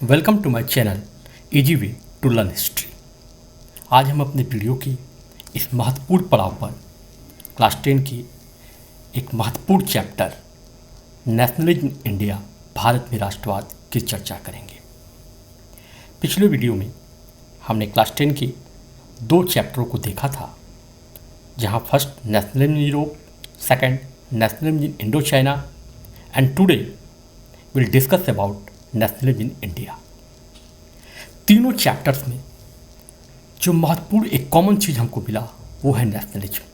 Welcome to my channel easy way to learn history. आज हम अपने वीडियो की इस महत्वपूर्ण पड़ाव पर क्लास 10 की एक महत्वपूर्ण चैप्टर नेशनलिज्म इंडिया भारत में राष्ट्रवाद की चर्चा करेंगे। पिछले वीडियो में हमने क्लास 10 के दो चैप्टरों को देखा था, जहां first nationalism in Europe, second nationalism in Indo China and today will discuss about nationalism in India. तीनों चैप्टर्स में जो महत्वपूर्ण एक कॉमन चीज हमको मिला वो है nationalism,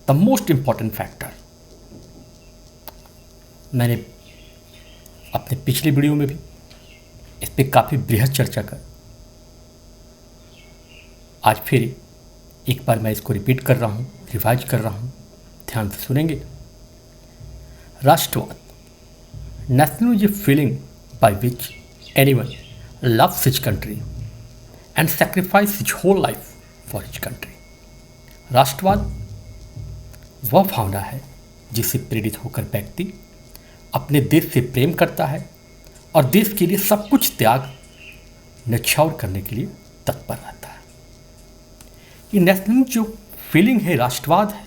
the most important factor. मैंने अपने पिछले वीडियो में भी इस पर काफ़ी बृहद चर्चा कर, आज फिर एक बार मैं इसको रिपीट कर रहा हूँ, रिवाइज कर रहा हूँ, ध्यान से सुनेंगे। राष्ट्रवाद, nationalism is a feeling by which anyone loves his country and sacrifices his whole life for his country। राष्ट्रवाद वह भावना है जिससे प्रेरित होकर व्यक्ति अपने देश से प्रेम करता है और देश के लिए सब कुछ त्याग न्यौछावर करने के लिए तत्पर रहता है। ये नेशनलिज्म जो फीलिंग है, राष्ट्रवाद है,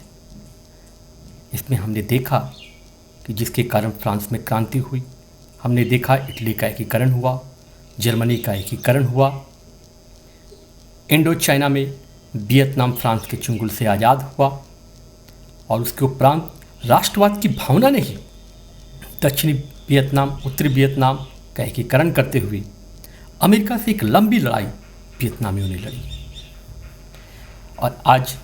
इसमें हमने देखा कि जिसके कारण फ्रांस में क्रांति हुई, हमने देखा इटली का एकीकरण हुआ, जर्मनी का एकीकरण हुआ, इंडो चाइना में वियतनाम फ्रांस के चंगुल से आज़ाद हुआ, और उसके उपरांत राष्ट्रवाद की भावना ने ही दक्षिणी वियतनाम, उत्तरी वियतनाम का एकीकरण करते हुए अमेरिका से एक लंबी लड़ाई वियतनामियों ने लड़ी। और आज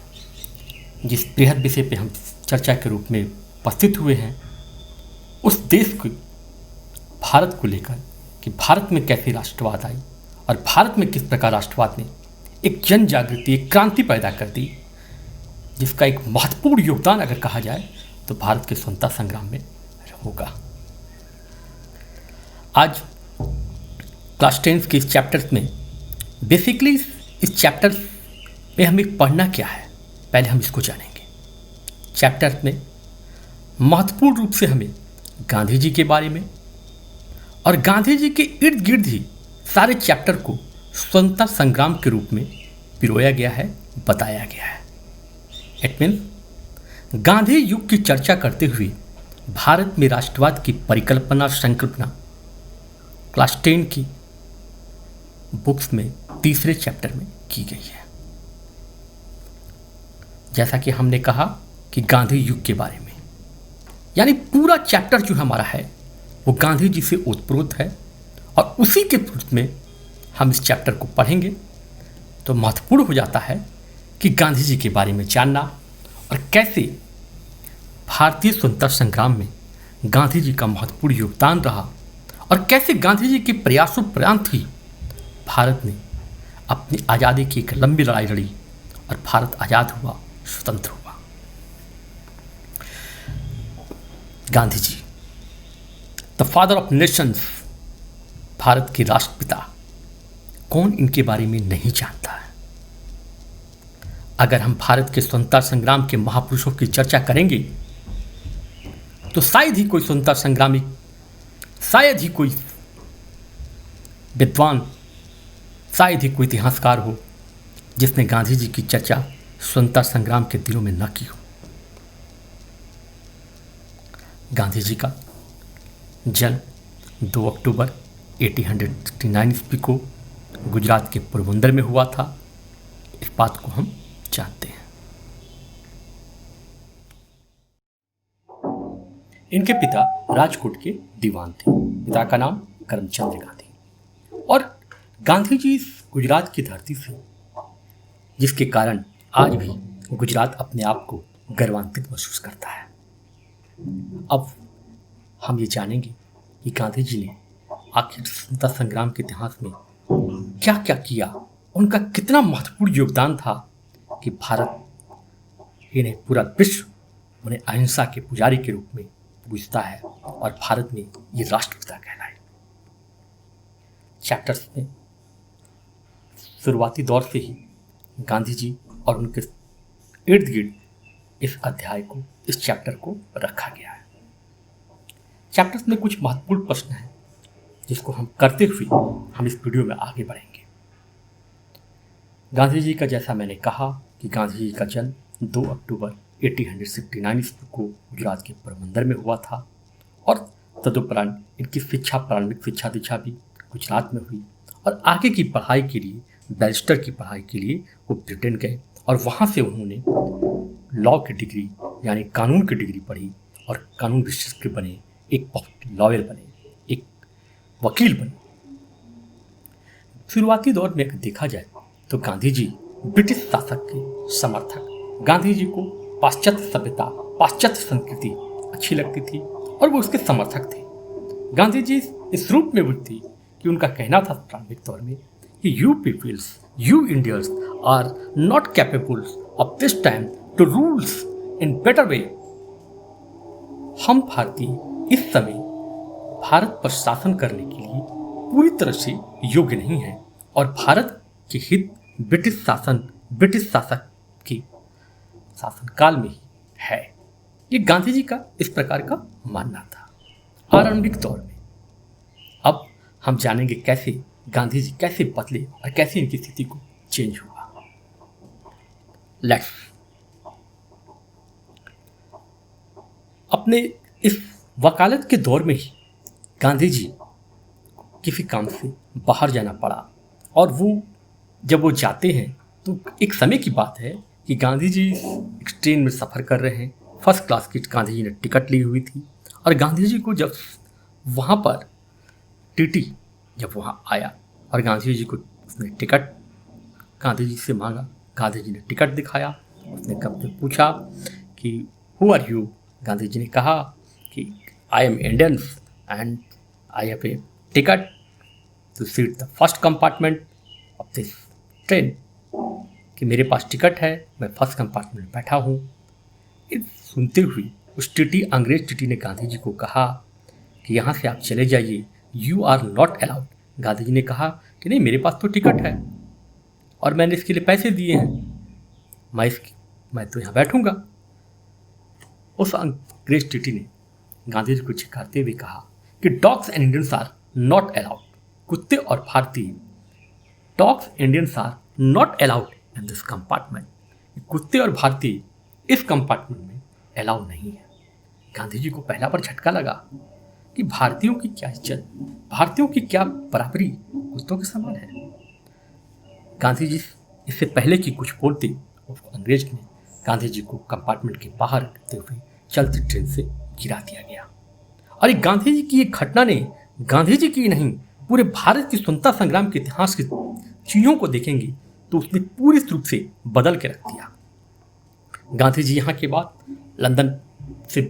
जिस बृहद विषय पे हम चर्चा के रूप में उपस्थित हुए हैं, उस देश को, भारत को लेकर कि भारत में कैसे राष्ट्रवाद आई और भारत में किस प्रकार राष्ट्रवाद ने एक जन जागृति, एक क्रांति पैदा कर दी, जिसका एक महत्वपूर्ण योगदान अगर कहा जाए तो भारत के स्वतंत्रता संग्राम में होगा। आज क्लास 10 के इस चैप्टर्स में बेसिकली इस चैप्टर में हमें पढ़ना क्या है, पहले हम इसको जानेंगे। चैप्टर्स में महत्वपूर्ण रूप से हमें गांधी जी के बारे में और गांधी जी के इर्द गिर्द ही सारे चैप्टर को स्वतंत्रता संग्राम के रूप में पिरोया गया है, बताया गया है। इट मीन्स गांधी युग की चर्चा करते हुए भारत में राष्ट्रवाद की परिकल्पना, संकल्पना क्लास 10 की बुक्स में तीसरे चैप्टर में की गई है। जैसा कि हमने कहा कि गांधी युग के बारे में, यानी पूरा चैप्टर जो हमारा है वो गांधी जी से ओतप्रोत है, और उसी के रूप में हम इस चैप्टर को पढ़ेंगे तो महत्वपूर्ण हो जाता है कि गांधी जी के बारे में जानना और कैसे भारतीय स्वतंत्रता संग्राम में गांधी जी का महत्वपूर्ण योगदान रहा, और कैसे गांधी जी के प्रयासों उपरांत ही भारत ने अपनी आज़ादी की एक लंबी लड़ाई लड़ी और भारत आज़ाद हुआ, स्वतंत्र हुआ। Gandhi ji, the father of nations, Bharat के राष्ट्रपिता, कौन इनके बारे में नहीं जानता है। अगर हम भारत के स्वतंत्रता संग्राम के महापुरुषों की चर्चा करेंगे तो शायद ही कोई स्वतंत्रता संग्रामी, शायद ही कोई विद्वान, शायद ही कोई इतिहासकार हो जिसने गांधी जी की चर्चा स्वतंत्रता संग्राम के दिनों में न की हो। गांधी जी का जन्म 2 अक्टूबर 1869 ईस्वी को गुजरात के पोरबंदर में हुआ था। इस बात को हम जानते हैं। इनके पिता राजकोट के दीवान थे। पिता का नाम करमचंद गांधी। और गांधी जी गुजरात की धरती से, जिसके कारण आज भी गुजरात अपने आप को गर्वान्वित महसूस करता है। अब हम ये जानेंगे कि गांधी जी ने आखिर स्वतंत्रता संग्राम के इतिहास में क्या क्या किया, उनका कितना महत्वपूर्ण योगदान था कि भारत, इन्हें पूरा विश्व उन्हें अहिंसा के पुजारी के रूप में पूजता है और भारत में ये राष्ट्रपिता कहलाए। चैप्टर्स में शुरुआती दौर से ही गांधी जी और उनके इर्द गिर्द इस अध्याय को, इस चैप्टर को रखा गया है। चैप्टर्स में कुछ महत्वपूर्ण प्रश्न हैं। जिसको हम करते हुए हम इस वीडियो में आगे बढ़ेंगे। गांधी जी का, जैसा मैंने कहा कि गांधी जी का जन्म 2 अक्टूबर 1869 ईस्वी को गुजरात के पोरबंदर में हुआ था और तदुपरांत इनकी शिक्षा, प्रारंभिक शिक्षा दीक्षा भी गुजरात में हुई और आगे की पढ़ाई के लिए, बैरिस्टर की पढ़ाई के लिए वो ब्रिटेन गए और वहाँ से उन्होंने लॉ की डिग्री यानी कानून की डिग्री पढ़ी और कानून विशेषज्ञ बने, एक लॉयर बने, एक वकील बने। शुरुआती दौर में अगर देखा जाए तो गांधी जी ब्रिटिश शासक के समर्थक, गांधी जी को पाश्चात्य सभ्यता, पाश्चात्य संस्कृति अच्छी लगती थी और वो उसके समर्थक थे। गांधी जी इस रूप में बुद्ध थी कि उनका कहना था प्रारंभिक दौर में कि you peoples, you Indians are not capable of this time to rules in better way. हम भारतीय इस समय भारत पर शासन करने के लिए पूरी तरह से योग्य नहीं है और भारत के हित ब्रिटिश शासक के शासनकाल में ही है। ये गांधी जी का इस प्रकार का मानना था आरंभिक दौर में। अब हम जानेंगे कैसे गांधी जी कैसे बदले और कैसे इनकी स्थिति को चेंज हुआ। लेट्स अपने इस वकालत के दौर में ही गांधी जी किसी काम से बाहर जाना पड़ा और जब वो जाते हैं तो एक समय की बात है कि गांधी जी एक ट्रेन में सफ़र कर रहे हैं, फर्स्ट क्लास की गांधी जी ने टिकट ली हुई थी और गांधी जी को जब वहाँ पर टीटी जब वहाँ आया और गांधी जी को उसने टिकट गांधी जी से मांगा, गांधी जी ने टिकट दिखाया, उसने कब से पूछा कि who are you. Gandhi ji ने कहा कि I am Indian and I have a ticket to seat the first compartment of this train, कि मेरे पास टिकट है, मैं फर्स्ट कंपार्टमेंट में बैठा हूँ। ये सुनते हुए उस टीटी, अंग्रेज टीटी ने गांधी जी को कहा कि यहाँ से आप चले जाइए, you are not allowed. Gandhi ji ने कहा कि नहीं, मेरे पास तो टिकट है और मैंने इसके लिए पैसे दिए हैं, मैं तो यहाँ बैठूंगा। उस अंग्रेज टीटी ने गांधी जी को चिढ़ाते हुए कहा कि dogs and Indians are not allowed, कुत्ते और भारतीय, dogs Indians are not allowed in this compartment, कुत्ते और भारतीय इस कंपार्टमेंट में अलाउ नहीं है। गांधी जी को पहला बार झटका लगा कि भारतीयों की क्या इज्जत, भारतीयों की क्या बराबरी कुत्तों के समान है। गांधी जी इससे पहले कि कुछ बोलते, अंग्रेज ने गांधी जी को कंपार्टमेंट के बाहर करते हुए चलती ट्रेन से गिरा दिया गया। और ये गांधी जी की ये घटना ने, गांधी जी की नहीं, पूरे भारत की स्वतंत्रता संग्राम के इतिहास की चीज़ों को देखेंगे तो उसने पूरी रूप से बदल के रख दिया। गांधी जी यहाँ के बाद लंदन से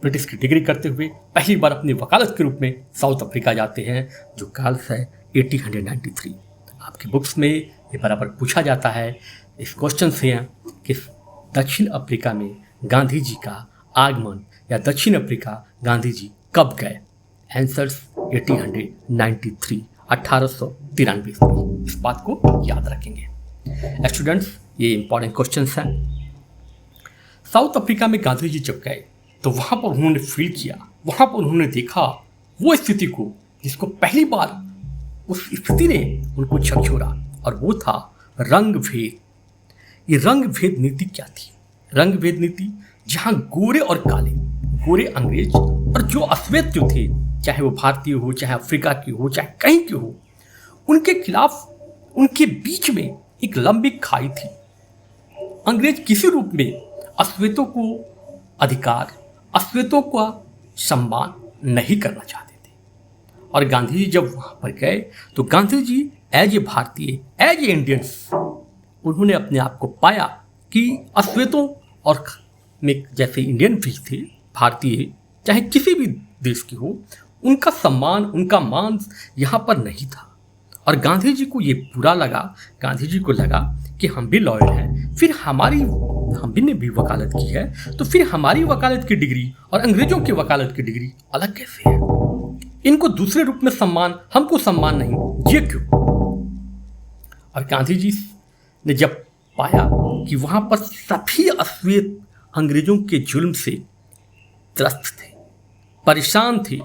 ब्रिटिश की डिग्री करते हुए पहली बार अपनी वकालत के रूप में साउथ अफ्रीका जाते हैं, जो काल है 1893। आपकी बुक्स में ये बराबर पूछा जाता है, इस क्वेश्चन से कि दक्षिण अफ्रीका में गांधी जी का आगमन या दक्षिण अफ्रीका गांधी जी कब गए। आंसर्स 1893, 1893। इस बात को याद रखेंगे स्टूडेंट्स, ये इंपॉर्टेंट क्वेश्चन हैं। साउथ अफ्रीका में गांधी जी जब गए तो वहाँ पर उन्होंने फील किया, वहाँ पर उन्होंने देखा वो स्थिति को जिसको पहली बार उस स्थिति ने उनको झकझोरा, और वो था रंग भेद। ये रंग भेद नीति क्या थी? रंग भेद नीति जहाँ गोरे और काले, गोरे अंग्रेज और जो अश्वेत जो थे, चाहे वो भारतीय हो, चाहे अफ्रीका की हो, चाहे कहीं की हो, उनके खिलाफ, उनके बीच में एक लंबी खाई थी। अंग्रेज किसी रूप में अश्वेतों को अधिकार, अश्वेतों का सम्मान नहीं करना चाहते थे। और गांधी जी जब वहाँ पर गए तो गांधी जी एज ए भारतीय, एज ए इंडियंस, उन्होंने अपने आप को पाया कि अश्वेतों और में जैसे इंडियन भी थे, भारतीय चाहे किसी भी देश की हो, उनका सम्मान, उनका मान यहाँ पर नहीं था। और गांधी जी को ये बुरा लगा, गांधी जी को लगा कि हम भी लॉयर हैं, फिर हम भी ने भी वकालत की है, तो फिर हमारी वकालत की डिग्री और अंग्रेजों की वकालत की डिग्री अलग कैसे है? इनको दूसरे रूप में सम्मान, हमको सम्मान नहीं, ये क्यों? और गांधी जी ने जब पाया कि वहाँ पर सभी अश्वेत अंग्रेजों के जुल्म से त्रस्त थे, परेशान थे,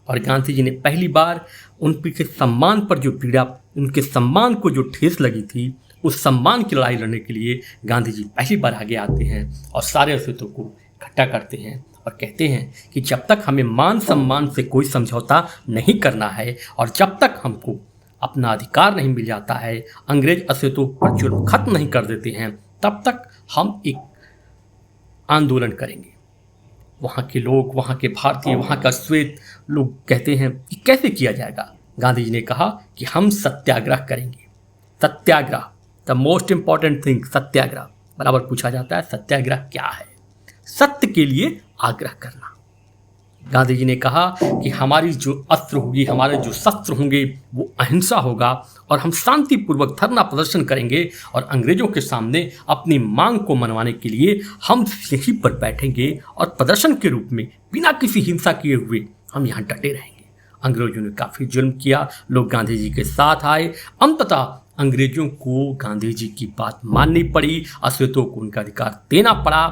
और गांधी जी ने पहली बार उनके सम्मान पर जो पीड़ा, उनके सम्मान को जो ठेस लगी थी, उस सम्मान की लड़ाई लड़ने के लिए गांधी जी पहली बार आगे आते हैं और सारे अस्तित्व को इकट्ठा करते हैं और कहते हैं कि जब तक हमें मान सम्मान से कोई समझौता नहीं करना है और जब तक हमको अपना अधिकार नहीं मिल जाता है, अंग्रेज अस्तित्व पर जुल्म खत्म नहीं कर देते हैं, तब तक हम एक आंदोलन करेंगे। वहाँ के लोग, वहाँ के भारतीय, वहाँ का श्वेत लोग कहते हैं कि कैसे किया जाएगा। गांधी जी ने कहा कि हम सत्याग्रह करेंगे। सत्याग्रह, द मोस्ट इंपॉर्टेंट थिंग, सत्याग्रह। बराबर पूछा जाता है सत्याग्रह क्या है? सत्य के लिए आग्रह करना। गांधी जी ने कहा कि हमारी जो अस्त्र होगी, हमारे जो शस्त्र होंगे, वो अहिंसा होगा और हम शांतिपूर्वक धरना प्रदर्शन करेंगे और अंग्रेजों के सामने अपनी मांग को मनवाने के लिए हम यहीं पर बैठेंगे और प्रदर्शन के रूप में बिना किसी हिंसा किए हुए हम यहाँ डटे रहेंगे। अंग्रेजों ने काफ़ी जुल्म किया, लोग गांधी जी के साथ आए। अंततः अंग्रेजों को गांधी जी की बात माननी पड़ी, अस्तित्व को उनका अधिकार देना पड़ा।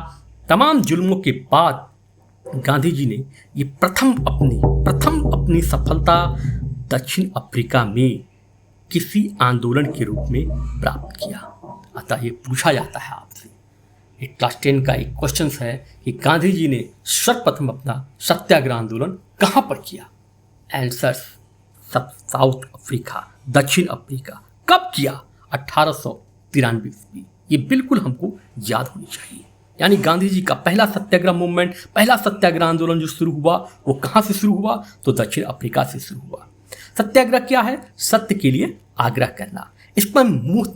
तमाम जुल्मों के बाद गांधी जी ने ये प्रथम अपनी सफलता दक्षिण अफ्रीका में किसी आंदोलन के रूप में प्राप्त किया। अतः ये पूछा जाता है आपसे, एक क्लास 10 का एक क्वेश्चन है कि गांधी जी ने सर्वप्रथम अपना सत्याग्रह आंदोलन कहाँ पर किया? आंसर साउथ अफ्रीका, दक्षिण अफ्रीका। कब किया? 1893 ईस्वी। ये बिल्कुल हमको याद होनी चाहिए। यानी गांधी जी का पहला सत्याग्रह मूवमेंट, पहला सत्याग्रह आंदोलन जो शुरू हुआ, वो कहाँ से शुरू हुआ? तो दक्षिण अफ्रीका से शुरू हुआ। सत्याग्रह क्या है? सत्य के लिए आग्रह करना। इसमें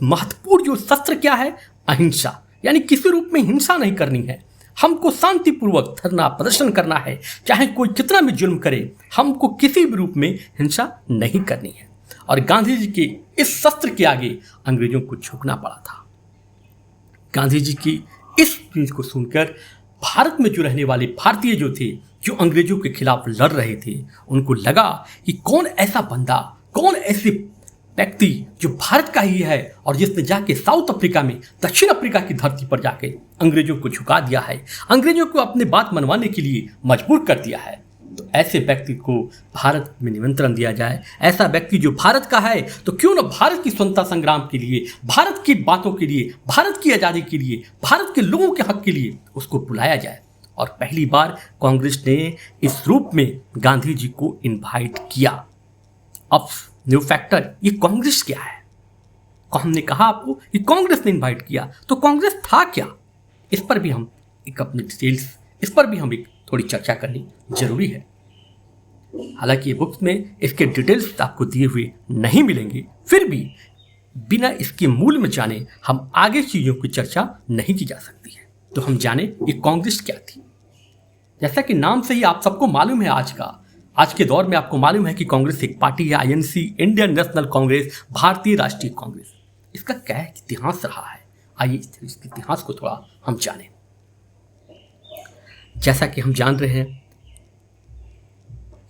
महत्वपूर्ण जो शस्त्र क्या है? अहिंसा। यानी किसी रूप में हिंसा नहीं करनी है, हमको शांतिपूर्वक धरना प्रदर्शन करना है, चाहे कोई कितना भी जुल्म करे, हमको किसी भी रूप में हिंसा नहीं करनी है। और गांधी जी के इस शस्त्र के आगे अंग्रेजों को झुकना पड़ा था। गांधी जी की इस चीज को सुनकर भारत में जो रहने वाले भारतीय जो थे, जो अंग्रेजों के खिलाफ लड़ रहे थे, उनको लगा कि कौन ऐसा बंदा, कौन ऐसे व्यक्ति जो भारत का ही है और जिसने जाके साउथ अफ्रीका में, दक्षिण अफ्रीका की धरती पर जाके अंग्रेजों को झुका दिया है, अंग्रेजों को अपनी बात मनवाने के लिए मजबूर कर दिया है। तो ऐसे व्यक्ति को भारत में निमंत्रण दिया जाए। ऐसा व्यक्ति जो भारत का है, तो क्यों ना भारत की स्वतंत्रता संग्राम के लिए, भारत की बातों के लिए, भारत की आज़ादी के लिए, भारत के लोगों के हक के लिए उसको बुलाया जाए। और पहली बार कांग्रेस ने इस रूप में गांधी जी को इनवाइट किया। अब न्यू फैक्टर, ये कांग्रेस क्या है? हमने कहा आपको कि कांग्रेस ने इनवाइट किया, तो कांग्रेस था क्या? इस पर भी हम एक अपनी डिटेल्स, इस पर भी हम एक थोड़ी चर्चा करनी जरूरी है। हालांकि ये बुक्स में इसके डिटेल्स आपको दिए हुए नहीं मिलेंगे, फिर भी बिना इसके मूल में जाने हम आगे चीज़ों की चर्चा नहीं की जा सकती है। तो हम जाने ये कांग्रेस क्या थी। जैसा कि नाम से ही आप सबको मालूम है, आज के दौर में आपको मालूम है कि कांग्रेस एक पार्टी है, आईएनसी, इंडियन नेशनल कांग्रेस, भारतीय राष्ट्रीय कांग्रेस। इसका क्या इतिहास रहा है, आइए इस इतिहास को थोड़ा हम जानें। जैसा कि हम जान रहे हैं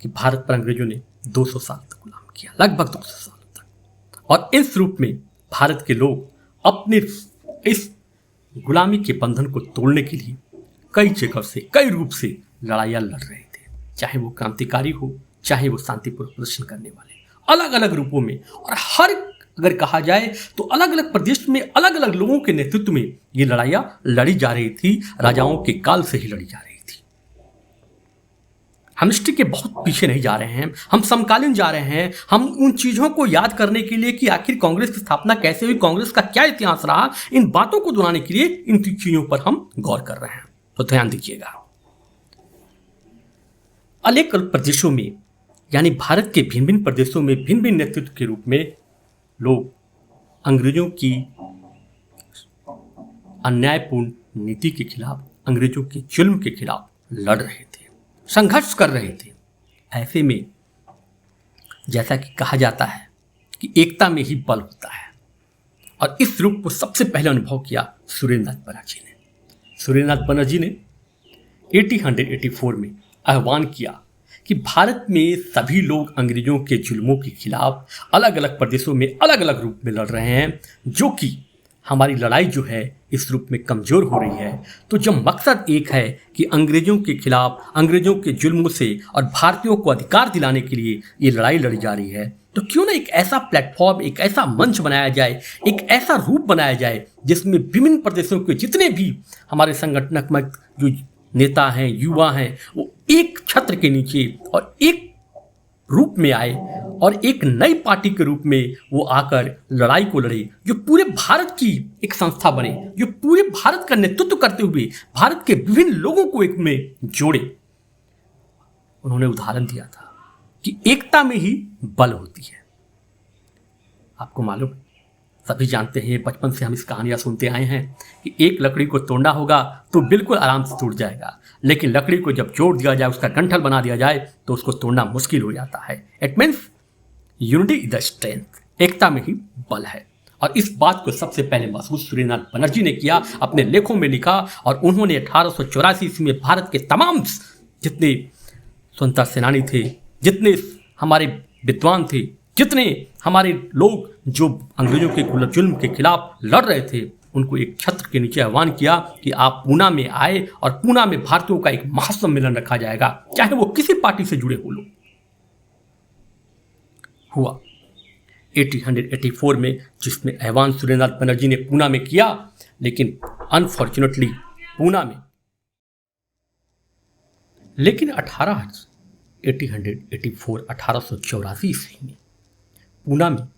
कि भारत पर अंग्रेजों ने 200 साल तक गुलाम किया, लगभग 200 साल तक। और इस रूप में भारत के लोग अपने इस गुलामी के बंधन को तोड़ने के लिए कई जगह से, कई रूप से लड़ाइयाँ लड़ रहे थे, चाहे वो क्रांतिकारी हो, चाहे वो शांतिपूर्ण प्रदर्शन करने वाले, अलग अलग रूपों में। और हर, अगर कहा जाए तो अलग अलग प्रदेश में अलग अलग लोगों के नेतृत्व में ये लड़ाइयाँ लड़ी जा रही थी, राजाओं के काल से ही लड़ी जा रही थी। हम हिस्ट्री के बहुत पीछे नहीं जा रहे हैं, हम समकालीन जा रहे हैं। हम उन चीज़ों को याद करने के लिए कि आखिर कांग्रेस की स्थापना कैसे हुई, कांग्रेस का क्या इतिहास रहा, इन बातों को दोहराने के लिए इन चीज़ों पर हम गौर कर रहे हैं। तो ध्यान दीजिएगा। अलग अलग प्रदेशों में, यानी भारत के भिन्न भिन्न प्रदेशों में भिन्न भिन्न नेतृत्व के रूप में लोग अंग्रेजों की अन्यायपूर्ण नीति के खिलाफ, अंग्रेजों के जुल्म के खिलाफ लड़ रहे थे, संघर्ष कर रहे थे। ऐसे में जैसा कि कहा जाता है कि एकता में ही बल होता है, और इस रूप को सबसे पहले अनुभव किया सुरेंद्रनाथ बनर्जी ने। सुरेंद्रनाथ बनर्जी ने 1884 में आह्वान किया कि भारत में सभी लोग अंग्रेजों के जुल्मों के खिलाफ अलग अलग प्रदेशों में अलग अलग रूप में लड़ रहे हैं, जो कि हमारी लड़ाई जो है इस रूप में कमज़ोर हो रही है, तो जब मकसद एक है कि अंग्रेज़ों के खिलाफ, अंग्रेज़ों के जुल्मों से और भारतीयों को अधिकार दिलाने के लिए ये लड़ाई लड़ी जा रही है, तो क्यों ना एक ऐसा प्लेटफॉर्म, एक ऐसा मंच बनाया जाए, एक ऐसा रूप बनाया जाए जिसमें विभिन्न प्रदेशों के जितने भी हमारे संगठनात्मक जो नेता हैं, युवा हैं, वो एक छत्र के नीचे और एक रूप में आए और एक नई पार्टी के रूप में वो आकर लड़ाई को लड़े, जो पूरे भारत की एक संस्था बने, जो पूरे भारत का नेतृत्व करते हुए भारत के विभिन्न लोगों को एक में जोड़े। उन्होंने उदाहरण दिया था कि एकता में ही बल होती है। आपको मालूम, सभी जानते हैं, बचपन से हम इस कहानियां सुनते आए हैं कि एक लकड़ी को तोड़ना होगा तो बिल्कुल आराम से टूट जाएगा, लेकिन लकड़ी को जब जोड़ दिया जाए, उसका डंठल बना दिया जाए, तो उसको तोड़ना मुश्किल हो जाता है। It means unity is the strength, एकता में ही बल है। और इस बात को सबसे पहले महसूस सुरेंद्रनाथ बनर्जी ने किया, अपने लेखों में लिखा, और उन्होंने 1884 ईस्वी में भारत के तमाम जितने स्वतंत्रता सेनानी थे, जितने हमारे विद्वान थे, जितने हमारे लोग जो अंग्रेजों के जुल्म के खिलाफ लड़ रहे थे, उनको एक छत्र के नीचे आह्वान किया कि आप पूना में आए और पूना में भारतीयों का एक महासम्मेलन रखा जाएगा, चाहे वो किसी पार्टी से जुड़े हो लोग। हुआ 1884 में, जिसमें आह्वान सुरेंद्रनाथ बनर्जी ने पूना में किया, लेकिन अनफॉर्चुनेटली पूना में, लेकिन 1884 ईस्वी में पूना में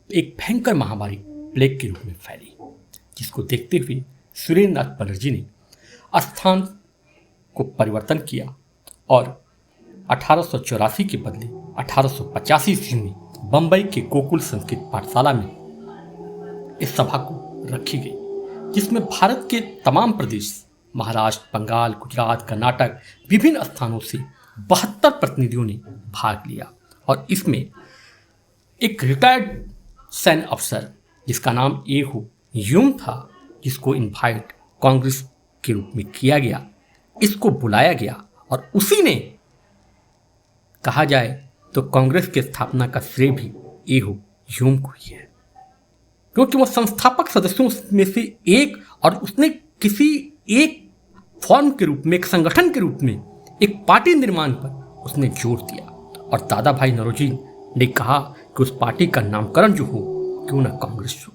एक भयंकर महामारी प्लेग के रूप में फैली, जिसको देखते हुए सुरेंद्रनाथ बनर्जी ने स्थान को परिवर्तन किया और 1884 के बदले 1885 ईस्वी में बंबई के गोकुल संस्कृत पाठशाला में इस सभा को रखी गई, जिसमें भारत के तमाम प्रदेश, महाराष्ट्र, बंगाल, गुजरात, कर्नाटक, विभिन्न स्थानों से 72 प्रतिनिधियों ने भाग लिया। और इसमें एक रिटायर्ड सैन्य अफसर जिसका नाम एहो ह्यूम था, जिसको इनवाइट कांग्रेस के रूप में किया गया, इसको बुलाया गया और उसी ने, कहा जाए तो कांग्रेस की स्थापना का श्रेय भी एहो ह्यूम को ही है, क्योंकि वो संस्थापक सदस्यों में से एक, और उसने किसी एक फॉर्म के रूप में, एक संगठन के रूप में, एक पार्टी निर्माण पर उसने जोर दिया। और दादा भाई नौरोजी ने कहा कि उस पार्टी का नामकरण जो हो, क्यों ना कांग्रेस हो।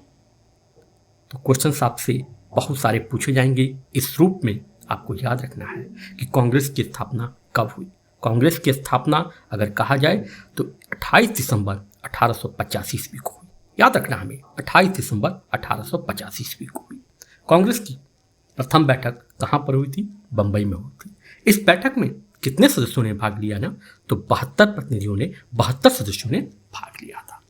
तो क्वेश्चन आपसे बहुत सारे पूछे जाएंगे इस रूप में। आपको याद रखना है कि कांग्रेस की स्थापना कब हुई। कांग्रेस की स्थापना अगर कहा जाए तो 28 दिसंबर 1885 ईस्वी को हुई। याद रखना हमें, 28 दिसंबर 1885 ईस्वी को हुई। कांग्रेस की प्रथम बैठक कहाँ पर हुई थी? बंबई में हुई थी। इस बैठक में कितने सदस्यों ने भाग लिया ना? तो 72 प्रतिनिधियों ने, 72 सदस्यों ने भाग लिया था।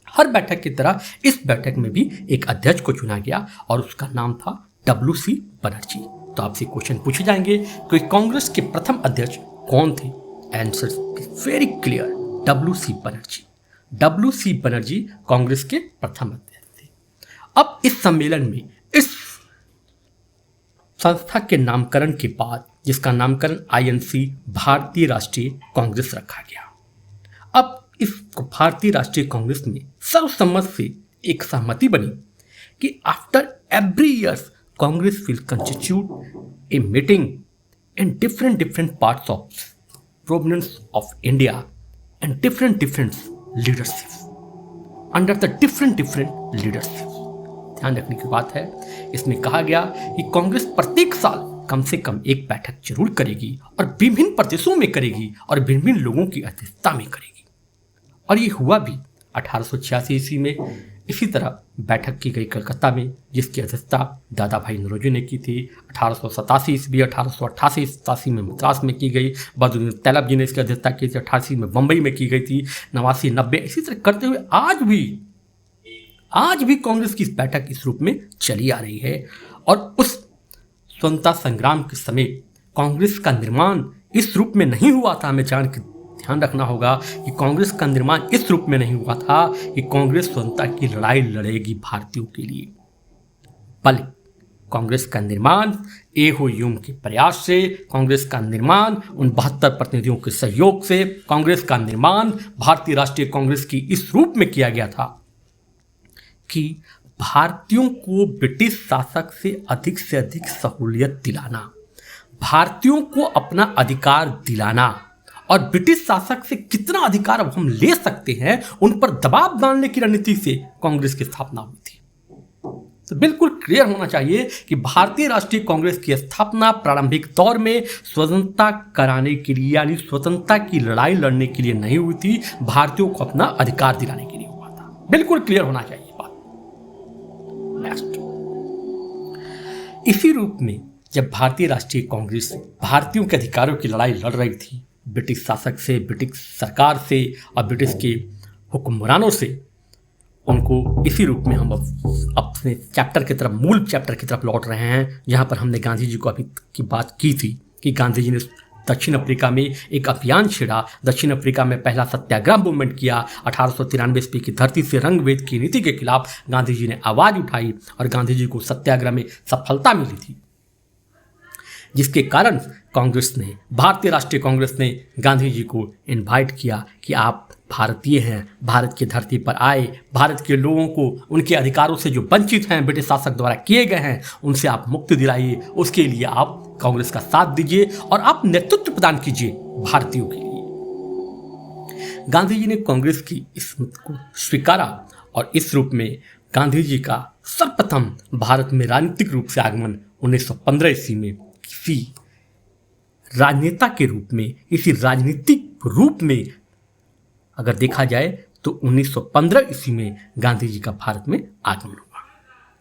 हर बैठक की तरह इस बैठक में भी एक अध्यक्ष को चुना गया और उसका नाम था WC बनर्जी। तो आपसे क्वेश्चन पूछे जाएंगे कि कांग्रेस के प्रथम अध्यक्ष कौन थे? Answer very clear, WC Banerjee. WC Banerjee Congress के प्रथम अध्यक्ष थे। अब इस सम्मेलन में, इस संस्था के नामकरण के बाद, जिसका नामकरण INC भारतीय राष्ट्रीय कांग्रेस रखा गया। अब इस भारतीय राष्ट्रीय कांग्रेस में सर्वसम्मत से एक सहमति बनी कि after every years Congress will constitute a meeting in different parts of province of India and different leadership under the different leadership। ध्यान रखने की बात है, इसमें कहा गया कि कांग्रेस प्रत्येक साल कम से कम एक बैठक जरूर करेगी और विभिन्न प्रदेशों में करेगी और विभिन्न लोगों की अध्यक्षता में करेगी। और ये हुआ भी 1886 ईस्वी में। इसी तरह बैठक की गई कलकत्ता में, जिसकी अध्यक्षता दादा भाई नौरोजी ने की थी। 1887 ईस्वी, 1888 में मद्रास में की गई। बद्रुद्दीन तैयब जी ने इसकी अध्यक्षता की थी। 88 में बम्बई में की गई थी। 89, 90 इसी तरह करते हुए आज भी कांग्रेस की इस बैठक इस रूप में चली आ रही है। और उस स्वतंत्रता संग्राम के समय कांग्रेस का निर्माण इस रूप में नहीं हुआ था। हमें ध्यान रखना होगा कि कांग्रेस का निर्माण इस रूप में नहीं हुआ था कि कांग्रेस स्वतंत्रता की लड़ाई लड़ेगी भारतीयों के लिए, बल्कि कांग्रेस का निर्माण एहो ह्यूम के प्रयास से, कांग्रेस का निर्माण उन 72 प्रतिनिधियों के सहयोग से, कांग्रेस का निर्माण भारतीय राष्ट्रीय कांग्रेस की इस रूप में किया गया था कि भारतीयों को ब्रिटिश शासक से अधिक सहूलियत दिलाना, भारतीयों को अपना अधिकार दिलाना और ब्रिटिश शासक से कितना अधिकार अब हम ले सकते हैं उन पर दबाव डालने की रणनीति से कांग्रेस की स्थापना हुई थी। तो बिल्कुल क्लियर होना चाहिए कि भारतीय राष्ट्रीय कांग्रेस की स्थापना प्रारंभिक दौर में स्वतंत्रता कराने के लिए यानी स्वतंत्रता की लड़ाई लड़ने के लिए नहीं हुई थी, भारतीयों को अपना अधिकार दिलाने के लिए हुआ था। बिल्कुल क्लियर होना चाहिए बात। नेक्स्ट, इसी रूप में जब भारतीय राष्ट्रीय कांग्रेस भारतीयों के अधिकारों की लड़ाई लड़ रही थी ब्रिटिश शासक से, ब्रिटिश सरकार से और ब्रिटिश के हुक्मरानों से, उनको इसी रूप में हम अपने चैप्टर की तरफ, मूल चैप्टर की तरफ लौट रहे हैं, जहां पर हमने गांधी जी को अभी की बात की थी कि गांधी जी ने दक्षिण अफ्रीका में एक अभियान छेड़ा, दक्षिण अफ्रीका में पहला सत्याग्रह मूवमेंट किया, 1893 ईस्वी की धरती से रंगभेद की नीति के खिलाफ गांधी जी ने आवाज उठाई और गांधी जी को सत्याग्रह में सफलता मिली थी, जिसके कारण कांग्रेस ने, भारतीय राष्ट्रीय कांग्रेस ने गांधी जी को इनवाइट किया कि आप भारतीय हैं, भारत की धरती पर आए, भारत के लोगों को उनके अधिकारों से जो वंचित हैं, ब्रिटिश शासक द्वारा किए गए हैं, उनसे आप मुक्ति दिलाइए, उसके लिए आप कांग्रेस का साथ दीजिए और आप नेतृत्व प्रदान कीजिए भारतीयों के लिए। गांधी जी ने कांग्रेस की इस मत को स्वीकारा और इस रूप में गांधी जी का सर्वप्रथम भारत में राजनीतिक रूप से आगमन 1915 ईस्वी में किसी राजनेता के रूप में, इसी राजनीतिक रूप में अगर देखा जाए तो 1915 ईस्वी में गांधी जी का भारत में आगमन हुआ।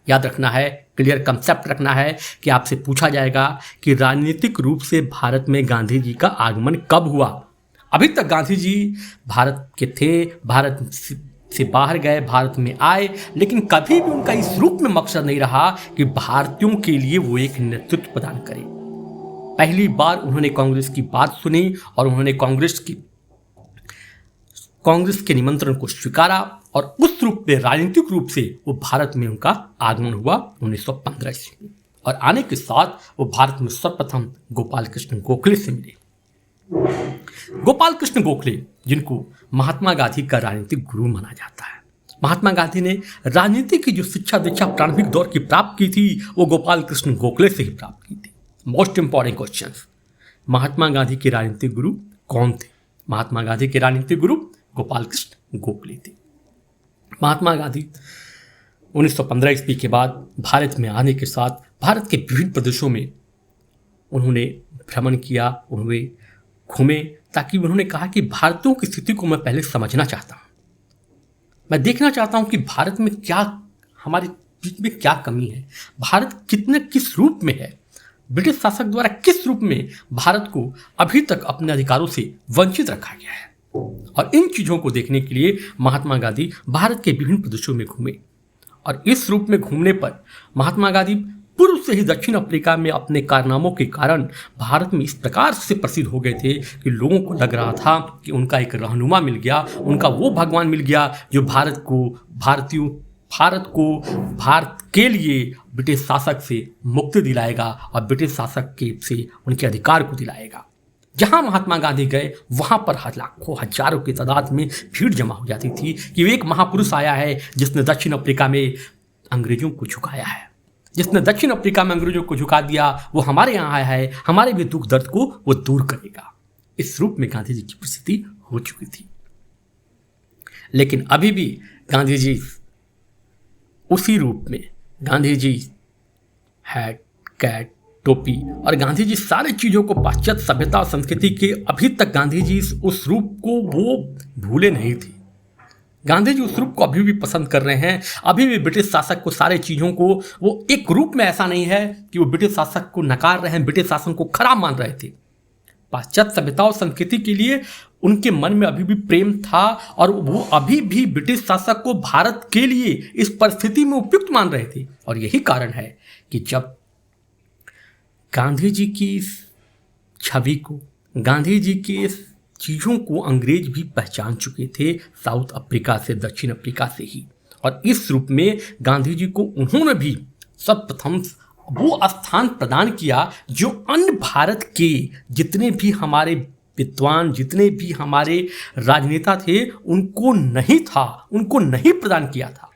याद रखना है, क्लियर कंसेप्ट रखना है कि आपसे पूछा जाएगा कि राजनीतिक रूप से भारत में गांधी जी का आगमन कब हुआ। अभी तक गांधी जी भारत के थे, भारत से बाहर गए, भारत में आए, लेकिन कभी भी उनका इस रूप में मकसद नहीं रहा कि भारतीयों के लिए वो एक नेतृत्व प्रदान करें। पहली बार उन्होंने कांग्रेस की बात सुनी और उन्होंने कांग्रेस के निमंत्रण को स्वीकारा और उस रूप में, राजनीतिक रूप से वो भारत में उनका आगमन हुआ 1915 ईस्वी में। और आने के साथ वो भारत में सर्वप्रथम गोपाल कृष्ण गोखले से मिले। गोपाल कृष्ण गोखले, जिनको महात्मा गांधी का राजनीतिक गुरु माना जाता है। महात्मा गांधी ने राजनीति की जो शिक्षा दीक्षा प्रारंभिक दौर की प्राप्त की थी, वो गोपाल कृष्ण गोखले से ही प्राप्त की थी। Most important question, Mahatma Gandhi के राजनीतिक गुरु कौन थे? महात्मा गांधी के राजनीतिक गुरु गोपाल कृष्ण गोखले थे। महात्मा गांधी 1915 ईस्वी के बाद भारत में आने के साथ भारत के विभिन्न प्रदेशों में उन्होंने भ्रमण किया, उन्होंने घूमे, ताकि उन्होंने कहा कि भारतीयों की स्थिति को मैं पहले समझना चाहता हूँ, मैं देखना चाहता हूँ कि भारत में क्या, हमारे बीच में क्या कमी है, भारत किस रूप में है, ब्रिटिश शासक द्वारा किस रूप में भारत को अभी तक अपने अधिकारों से वंचित रखा गया है। और इन चीज़ों को देखने के लिए महात्मा गांधी भारत के विभिन्न प्रदेशों में घूमे और इस रूप में घूमने पर महात्मा गांधी पूर्व से ही दक्षिण अफ्रीका में अपने कारनामों के कारण भारत में इस प्रकार से प्रसिद्ध हो गए थे कि लोगों को लग रहा था कि उनका एक रहनुमा मिल गया, उनका वो भगवान मिल गया जो भारत के लिए ब्रिटिश शासक से मुक्ति दिलाएगा और ब्रिटिश शासक से उनके अधिकार को दिलाएगा। जहां महात्मा गांधी गए वहां पर लाखों हजारों की तादाद में भीड़ जमा हो जाती थी कि एक महापुरुष आया है जिसने दक्षिण अफ्रीका में अंग्रेजों को झुकाया है, जिसने दक्षिण अफ्रीका में अंग्रेजों को झुका दिया, वो हमारे यहाँ आया है, हमारे भी दुख दर्द को वो दूर करेगा। इस रूप में गांधी जी की प्रसिद्धि हो चुकी थी। लेकिन अभी भी गांधी जी उसी रूप में, गांधी जी हैट, कैट, टोपी और गांधी जी सारी चीज़ों को पाश्चात्य सभ्यता और संस्कृति के, अभी तक गांधी जी उस रूप को वो भूले नहीं थे। गांधी जी उस रूप को अभी भी पसंद कर रहे हैं। अभी भी ब्रिटिश शासक को, सारे चीज़ों को वो एक रूप में, ऐसा नहीं है कि वो ब्रिटिश शासक को नकार रहे हैं, ब्रिटिश शासन को खराब मान रहे थे। पाश्चात्य सभ्यता और संस्कृति के लिए उनके मन में अभी भी प्रेम था और वो अभी भी ब्रिटिश शासक को भारत के लिए इस परिस्थिति में उपयुक्त मान रहे थे। और यही कारण है कि जब गांधी जी की इस छवि को, गांधी जी के इस चीज़ों को अंग्रेज भी पहचान चुके थे, साउथ अफ्रीका से, दक्षिण अफ्रीका से ही। और इस रूप में गांधी जी को उन्होंने भी सर्वप्रथम वो स्थान प्रदान किया जो अन्य भारत के जितने भी हमारे विद्वान, जितने भी हमारे राजनेता थे, उनको नहीं था, उनको नहीं प्रदान किया था।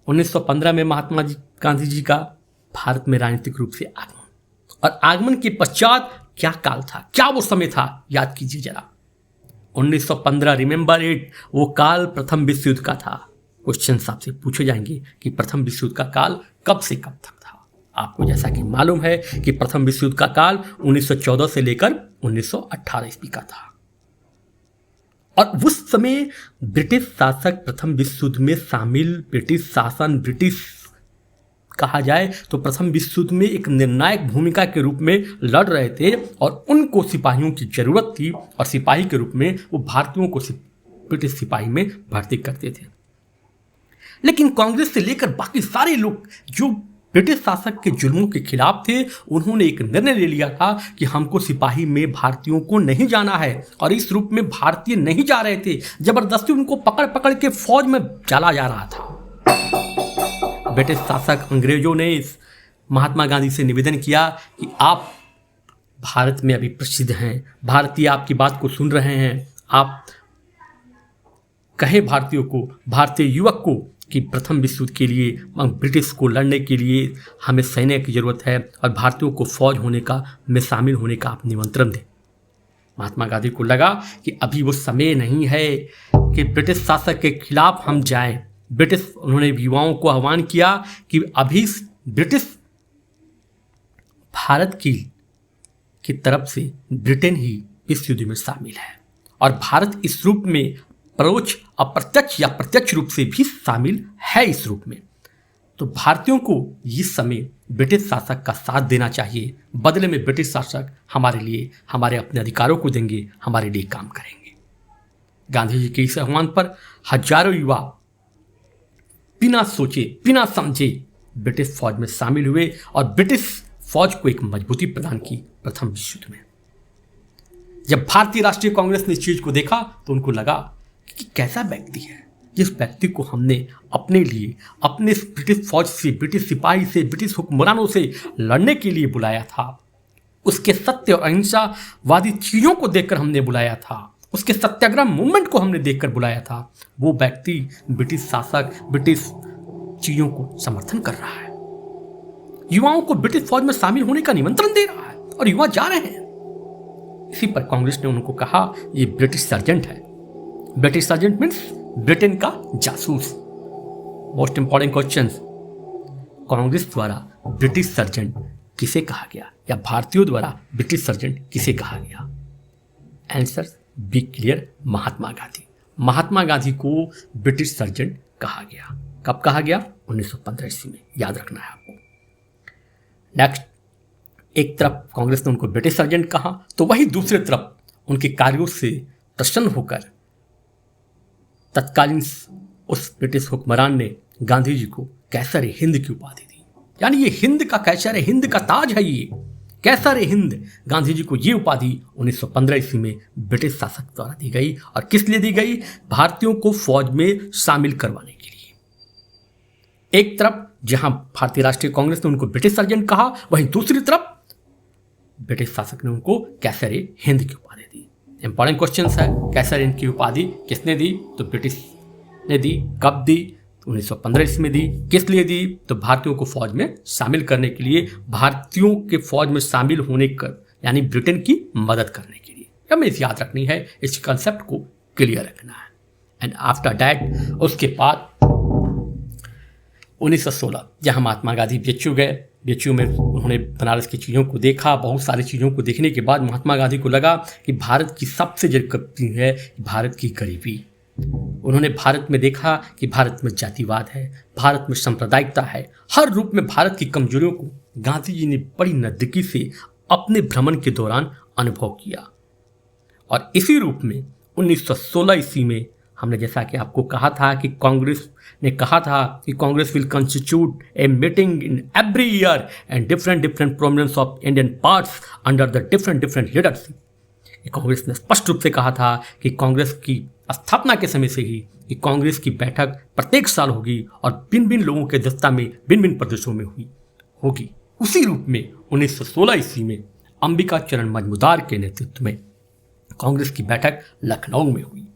1915 में महात्मा गांधी जी का भारत में राजनीतिक रूप से आगमन, और आगमन के पश्चात क्या काल था, क्या वो समय था, याद कीजिए जरा। 1915, रिमेंबर इट, वो काल प्रथम विश्व युद्ध का था। क्वेश्चन आपसे पूछे जाएंगे कि प्रथम विश्व युद्ध का काल कब से कब तक था। आपको जैसा कि मालूम है कि प्रथम विश्व युद्ध का काल 1914 से लेकर 1918 ईस्वी का था, और उस समय ब्रिटिश शासक प्रथम विश्व युद्ध में शामिल ब्रिटिश शासन, ब्रिटिश कहा जाए तो प्रथम विश्व युद्ध में एक निर्णायक भूमिका के रूप में लड़ रहे थे, और उनको सिपाहियों की जरूरत थी, और सिपाही के रूप में वो भारतीयों को ब्रिटिश सिपाही में भर्ती करते थे। लेकिन कांग्रेस से लेकर बाकी सारे लोग जो ब्रिटिश शासक के जुल्मों के खिलाफ थे, उन्होंने एक निर्णय ले लिया था कि हमको सिपाही में भारतीयों को नहीं जाना है, और इस रूप में भारतीय नहीं जा रहे थे। जबरदस्ती उनको पकड़ पकड़ के फौज में डाला जा रहा था। ब्रिटिश शासक अंग्रेजों ने इस महात्मा गांधी से निवेदन किया कि आप भारत में अभी प्रसिद्ध हैं, भारतीय आपकी बात को सुन रहे हैं, आप कहे भारतीयों को, भारतीय युवक को कि प्रथम विश्व युद्ध के लिए, ब्रिटिश को लड़ने के लिए हमें सैन्य की जरूरत है, और भारतीयों को फौज होने का, में शामिल होने का आप निमंत्रण दें। महात्मा गांधी को लगा कि अभी वो समय नहीं है कि ब्रिटिश शासक के खिलाफ हम जाएं। उन्होंने युवाओं को आह्वान किया कि अभी ब्रिटिश भारत की तरफ से ब्रिटेन ही इस युद्ध में शामिल है, और भारत इस रूप में परोक्ष, अप्रत्यक्ष या प्रत्यक्ष रूप से भी शामिल है इस रूप में। तो भारतीयों को इस समय ब्रिटिश शासक का साथ देना चाहिए, बदले में ब्रिटिश शासक हमारे लिए हमारे अपने अधिकारों को देंगे, हमारे लिए काम करेंगे। गांधी जी के इस आह्वान पर हजारों युवा बिना सोचे, बिना समझे ब्रिटिश फौज में शामिल हुए, और ब्रिटिश फौज को एक मजबूती प्रदान की प्रथम विश्व युद्ध में। जब भारतीय राष्ट्रीय कांग्रेस ने इस चीज को देखा तो उनको लगा कि कैसा व्यक्ति है जिस व्यक्ति को हमने अपने लिए, अपने ब्रिटिश फौज से, ब्रिटिश सिपाही से, ब्रिटिश हुक्मरानों से लड़ने के लिए बुलाया था। उसके सत्य और अहिंसावादी चीजों को देखकर हमने बुलाया था, उसके सत्याग्रह मूवमेंट को हमने देखकर बुलाया था। वो व्यक्ति ब्रिटिश शासक, ब्रिटिश चीजों को समर्थन कर रहा है, युवाओं को ब्रिटिश फौज में शामिल होने का निमंत्रण दे रहा है, और युवा जा रहे हैं। इसी पर कांग्रेस ने उनको कहा ये ब्रिटिश सर्जेंट है। ब्रिटिश सर्जेंट मीन्स ब्रिटेन का जासूस। मोस्ट इंपॉर्टेंट क्वेश्चन, कांग्रेस द्वारा ब्रिटिश सर्जेंट किसे कहा गया, या भारतीयों द्वारा ब्रिटिश सर्जेंट किसे कहा गया? Answer B clear, Mahatma Gandhi. Mahatma Gandhi को ब्रिटिश सर्जेंट कहा गया। कब कहा गया? 1915 ईस्वी में, याद रखना है आपको। नेक्स्ट, एक तरफ कांग्रेस ने उनको ब्रिटिश सर्जेंट कहा, तो वही दूसरी तरफ उनके कार्यों से प्रसन्न होकर तत्कालीन उस ब्रिटिश हुक्मरान ने गांधी जी को कैसर हिंद की उपाधि दी। यानी ये हिंद का कैसर, हिंद का ताज है, ये कैसर हिंद। गांधी जी को ये उपाधि 1915 ईस्वी में ब्रिटिश शासक द्वारा दी गई, और किस लिए दी गई? भारतीयों को फौज में शामिल करवाने के लिए। एक तरफ जहां भारतीय राष्ट्रीय कांग्रेस ने उनको ब्रिटिश सर्जेंट कहा, वहीं दूसरी तरफ ब्रिटिश शासक ने उनको कैसर हिंद की उपाधि दी। इंपॉर्टेंट क्वेश्चन है, कैसर हिंद की उपाधि किसने दी? तो ब्रिटिश ने दी। कब दी? 1915 ईस्वी में दी। किस लिए दी? तो भारतीयों को फौज में शामिल करने के लिए, भारतीयों के फौज में शामिल होने कर, यानी ब्रिटेन की मदद करने के लिए। हमें याद रखनी है, इस कंसेप्ट को क्लियर रखना है। एंड आफ्टर दैट, उसके बाद 1916 जहां महात्मा गांधी बीएचयू गए, बीएचयू में उन्होंने बनारस की चीज़ों को देखा। बहुत सारी चीज़ों को देखने के बाद महात्मा गांधी को लगा कि भारत की सबसे बड़ी कमी है भारत की गरीबी। उन्होंने भारत में देखा कि भारत में जातिवाद है, भारत में सांप्रदायिकता है, हर रूप में भारत की कमजोरियों को गांधी जी ने बड़ी नज़दीकी से अपने भ्रमण के दौरान अनुभव किया। और इसी रूप में 1916 ईस्वी में हमने जैसा कि आपको कहा था कि कांग्रेस ने कहा था कि Congress will constitute a meeting in every year and different prominence of Indian parts under the different leadership. Congress ने स्पष्ट रूप से कहा था कि कांग्रेस की स्थापना के समय से ही कि कांग्रेस की बैठक प्रत्येक साल होगी, और भिन्न भिन्न लोगों के अध्यक्षता में भिन्न भिन्न प्रदेशों में होगी। उसी रूप में 1916 ईस्वी में अंबिका चरण मजूमदार के नेतृत्व में कांग्रेस की बैठक लखनऊ में हुई।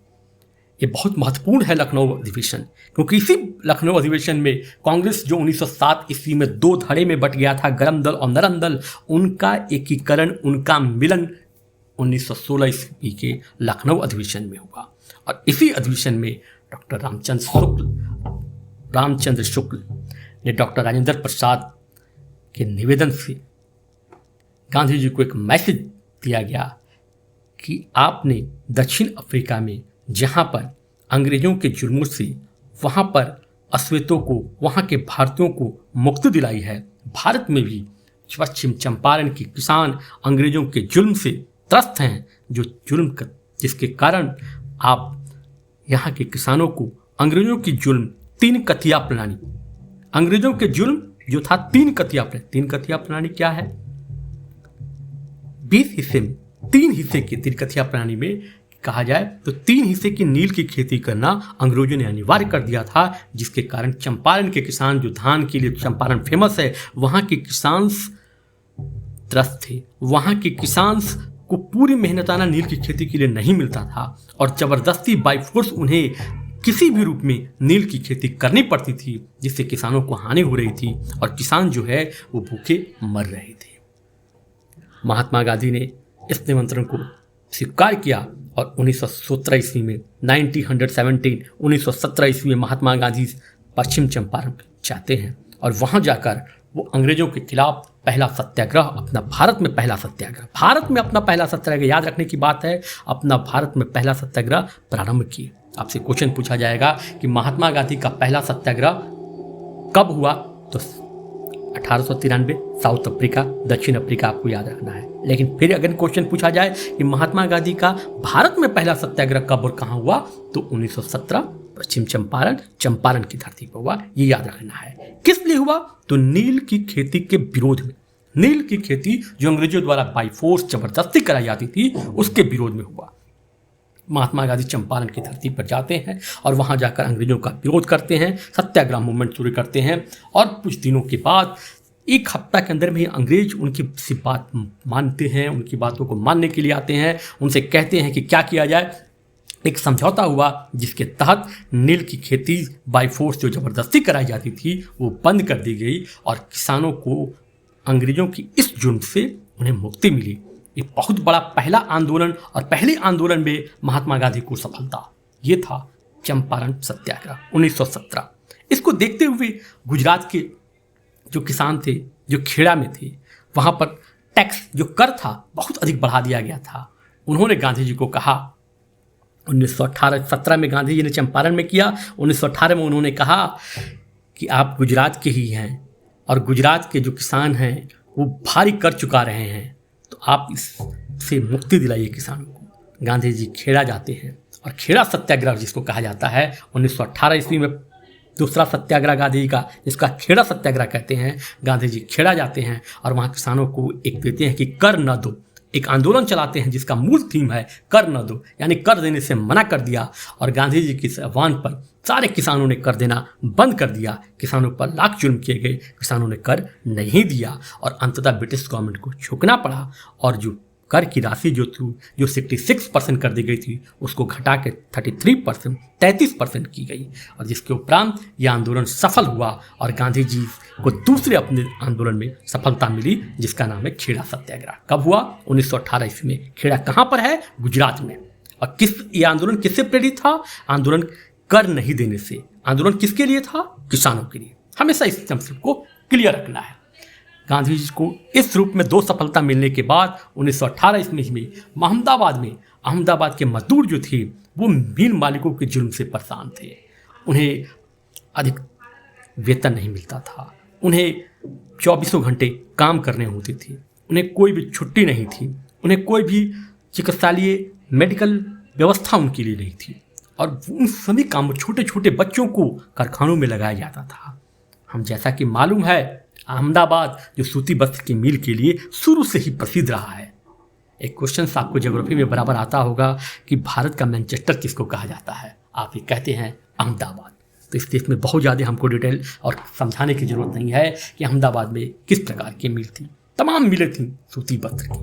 ये बहुत महत्वपूर्ण है लखनऊ अधिवेशन, क्योंकि इसी लखनऊ अधिवेशन में कांग्रेस जो 1907 ईस्वी में 2 धड़े में बट गया था, गरम दल और नरम दल, उनका एकीकरण, उनका मिलन 1916 ईस्वी के लखनऊ अधिवेशन में हुआ। और इसी अधिवेशन में डॉक्टर रामचंद्र शुक्ल ने डॉक्टर राजेंद्र प्रसाद के निवेदन से गांधी जी को एक मैसेज दिया गया कि आपने दक्षिण अफ्रीका में जहाँ पर अंग्रेजों के जुल्मों से वहाँ पर अश्वेतों को, वहाँ के भारतीयों को मुक्ति दिलाई है, भारत में भी पश्चिम चंपारण के किसान अंग्रेजों के जुल्म से त्रस्त हैं, जो जुल्म जिसके कारण आप यहाँ के किसानों को अंग्रेजों की जुल्म 3 कथिया प्रणाली, अंग्रेजों के जुल्म जो था 3 कथिया प्रणाली क्या है? 20 हिस्से में 3 हिस्से की 3 कथिया प्रणाली में कहा जाए तो 3 हिस्से की नील की खेती करना अंग्रेजों ने अनिवार्य कर दिया था, जिसके कारण चंपारण के किसान, जो धान के लिए चंपारण फेमस है, वहाँ के किसान त्रस्त थे। वहाँ के किसान को पूरी मेहनताना नील की खेती के लिए नहीं मिलता था और जबरदस्ती बाई फोर्स उन्हें किसी भी रूप में नील की खेती करनी पड़ती थी, जिससे किसानों को हानि हो रही थी और किसान जो है वो भूखे मर रहे थे। महात्मा गांधी ने इस निमंत्रण को स्वीकार किया और 1917 ईस्वी में 1917 ईस्वी में महात्मा गांधी पश्चिम चंपारण जाते हैं और वहाँ जाकर वो अंग्रेजों के खिलाफ पहला सत्याग्रह, अपना भारत में पहला सत्याग्रह, याद रखने की बात है, अपना भारत में पहला सत्याग्रह प्रारंभ किए। आपसे क्वेश्चन पूछा जाएगा कि महात्मा गांधी का पहला सत्याग्रह कब हुआ, तो 1893 साउथ अफ्रीका, दक्षिण अफ्रीका आपको याद रखना है। लेकिन फिर अगर क्वेश्चन पूछा जाए कि महात्मा गांधी का भारत में पहला सत्याग्रह कब और कहाँ हुआ, तो 1917 पश्चिम चंपारण की धरती पर हुआ, ये याद रखना है। किस लिए हुआ, तो नील की खेती के विरोध में, नील की खेती जो अंग्रेजों द्वारा बाई फोर्स जबरदस्ती कराई जाती थी, उसके विरोध में हुआ। महात्मा गांधी चंपारण की धरती पर जाते हैं और वहां जाकर अंग्रेजों का विरोध करते हैं, सत्याग्रह मूवमेंट शुरू करते हैं और कुछ दिनों के बाद, 1 हफ्ता के अंदर में अंग्रेज उनकी बात मानते हैं, उनकी बातों को मानने के लिए आते हैं, उनसे कहते हैं कि क्या किया जाए। एक समझौता हुआ जिसके तहत नील की खेती बाई फोर्स जो जबरदस्ती कराई जाती थी वो बंद कर दी गई और किसानों को अंग्रेजों की इस जुल्म से उन्हें मुक्ति मिली। ये बहुत बड़ा पहला आंदोलन और पहले आंदोलन में महात्मा गांधी को सफलता, ये था चंपारण सत्याग्रह 1917। इसको देखते हुए गुजरात के जो किसान थे, जो खेड़ा में थे, वहाँ पर टैक्स जो कर था बहुत अधिक बढ़ा दिया गया था। उन्होंने गांधी जी को कहा, 1917 में गांधी जी ने चंपारण में किया, 1918 में उन्होंने कहा कि आप गुजरात के ही हैं और गुजरात के जो किसान हैं वो भारी कर चुका रहे हैं, तो आप इससे मुक्ति दिलाइए किसानों को। गांधी जी खेड़ा जाते हैं और खेड़ा सत्याग्रह जिसको कहा जाता है, 1918 ईस्वी में दूसरा सत्याग्रह गांधी जी का, जिसका खेड़ा सत्याग्रह कहते हैं। गांधी जी खेड़ा जाते हैं और वहाँ किसानों को एक देते हैं कि कर न दो, एक आंदोलन चलाते हैं जिसका मूल थीम है कर न दो, यानी कर देने से मना कर दिया। और गांधी जी के आह्वान पर सारे किसानों ने कर देना बंद कर दिया। किसानों पर लाख जुल्म किए गए, किसानों ने कर नहीं दिया और अंततः ब्रिटिश गवर्नमेंट को झुकना पड़ा और जो कर की राशि जो 66% कर दी गई थी उसको घटा के 33% की गई और जिसके उपरांत यह आंदोलन सफल हुआ और गांधी जी को दूसरे अपने आंदोलन में सफलता मिली जिसका नाम है खेड़ा सत्याग्रह। कब हुआ, 1918 ईस्वी में। खेड़ा कहाँ पर है, गुजरात में। और ये आंदोलन किससे प्रेरित था, आंदोलन कर नहीं देने से। आंदोलन किसके लिए था, किसानों के लिए। हमेशा इस कंसेप्ट को क्लियर रखना है। गांधी जी को इस रूप में 2 सफलता मिलने के बाद 1918 ईस्वी में अहमदाबाद के मजदूर जो थे वो मिल मालिकों के जुल्म से परेशान थे। उन्हें अधिक वेतन नहीं मिलता था, उन्हें 24 घंटे काम करने होते थे, उन्हें कोई भी छुट्टी नहीं थी, उन्हें कोई भी चिकित्सालय मेडिकल व्यवस्था उनके लिए नहीं थी और उन सभी कामों, छोटे छोटे बच्चों को कारखानों में लगाया जाता था। हम जैसा कि मालूम है, अहमदाबाद जो सूती वस्त्र की मिल के लिए शुरू से ही प्रसिद्ध रहा है। एक क्वेश्चन आपको ज्योग्राफी में बराबर आता होगा कि भारत का मैनचेस्टर किसको कहा जाता है, आप ये कहते हैं अहमदाबाद। तो इस देश में बहुत ज़्यादा हमको डिटेल और समझाने की जरूरत नहीं है कि अहमदाबाद में किस प्रकार की मिल थी। तमाम मिलें थी सूती वस्त्र की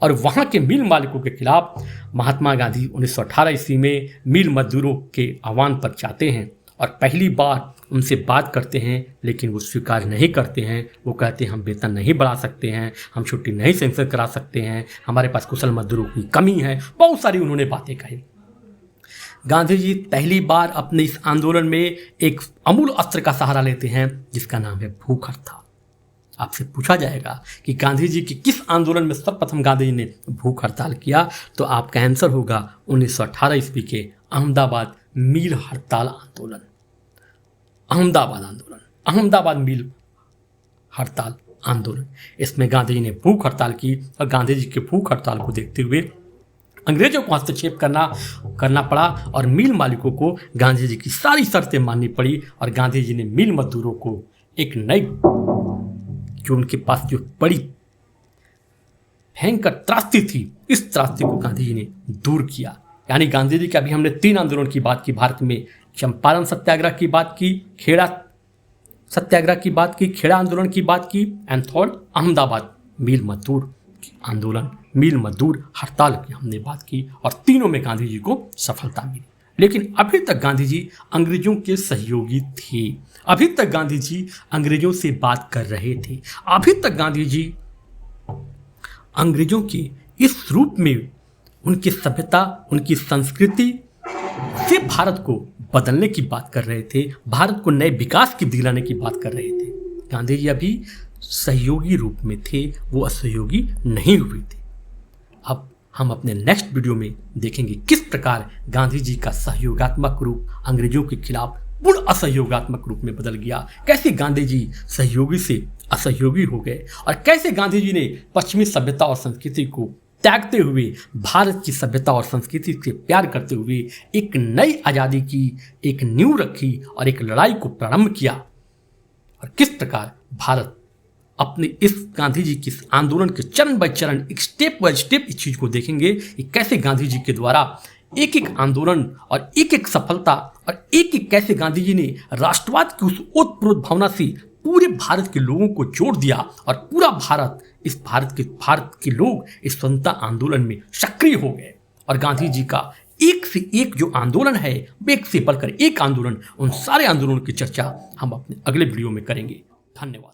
और वहाँ के मिल मालिकों के खिलाफ महात्मा गांधी 1918 ईस्वी में मिल मजदूरों के आह्वान पर जाते हैं और पहली बार उनसे बात करते हैं, लेकिन वो स्वीकार नहीं करते हैं। वो कहते हैं हम वेतन नहीं बढ़ा सकते हैं, हम छुट्टी नहीं सेंसर करा सकते हैं, हमारे पास कुशल मजदूरों की कमी है। बहुत सारी उन्होंने बातें कही। गांधी जी पहली बार अपने इस आंदोलन में एक अमूल अस्त्र का सहारा लेते हैं जिसका नाम है भूख हड़ताल। आपसे पूछा जाएगा कि गांधी जी की किस आंदोलन में सर्वप्रथम गांधी जी ने भूख हड़ताल किया, तो आपका आंसर होगा 1918 ईस्वी के अहमदाबाद मिल हड़ताल आंदोलन। अहमदाबाद मिल हड़ताल आंदोलन। इसमें गांधी जी ने भूख हड़ताल की और गांधी जी के भूख हड़ताल को देखते हुए अंग्रेजों को हस्तक्षेप करना पड़ा और मिल मालिकों को गांधी जी की सारी शर्तें माननी पड़ी और गांधी जी ने मिल मजदूरों को एक नई, जो उनके पास जो बड़ी भयंकर त्रासदी थी, इस त्रासदी को गांधी जी ने दूर किया। यानी गांधी जी के अभी हमने 3 आंदोलन की बात की, भारत में चंपारण सत्याग्रह की बात की, खेड़ा सत्याग्रह की बात की, खेड़ा आंदोलन की बात की, एंड थर्ड अहमदाबाद मिल मजदूर आंदोलन, मिल मजदूर हड़ताल की हमने बात की और तीनों में गांधी जी को सफलता मिली। लेकिन अभी तक गांधी जी अंग्रेजों के सहयोगी थे, अभी तक गांधी जी अंग्रेजों से बात कर रहे थे, अभी तक गांधी जी अंग्रेजों के इस रूप में उनकी सभ्यता, उनकी संस्कृति से भारत को बदलने की बात कर रहे थे, भारत को नए विकास की दिलाने की बात कर रहे थे। गांधी जी अभी सहयोगी रूप में थे, वो असहयोगी नहीं हुए थे। अब हम अपने नेक्स्ट वीडियो में देखेंगे किस प्रकार गांधी जी का सहयोगात्मक रूप अंग्रेजों के खिलाफ पूर्ण असहयोगात्मक रूप में बदल गया, कैसे गांधी जी सहयोगी से असहयोगी हो गए और कैसे गांधी जी ने पश्चिमी सभ्यता और संस्कृति को त्यागते हुए भारत की सभ्यता और संस्कृति से प्यार करते हुए एक नई आज़ादी की एक नींव रखी और एक लड़ाई को प्रारंभ किया। और किस प्रकार भारत अपने इस गांधी जी के आंदोलन के चरण बाय चरण, एक स्टेप बाय स्टेप इस चीज़ को देखेंगे कि कैसे गांधी जी के द्वारा एक एक आंदोलन और एक एक सफलता और एक एक कैसे गांधी जी ने राष्ट्रवाद की उस ओतप्रोत भावना से पूरे भारत के लोगों को जोड़ दिया और पूरा भारत, इस भारत के लोग इस स्वतंत्रता आंदोलन में सक्रिय हो गए। और गांधी जी का एक से एक जो आंदोलन है, एक से बढ़कर एक आंदोलन, उन सारे आंदोलनों की चर्चा हम अपने अगले वीडियो में करेंगे। धन्यवाद।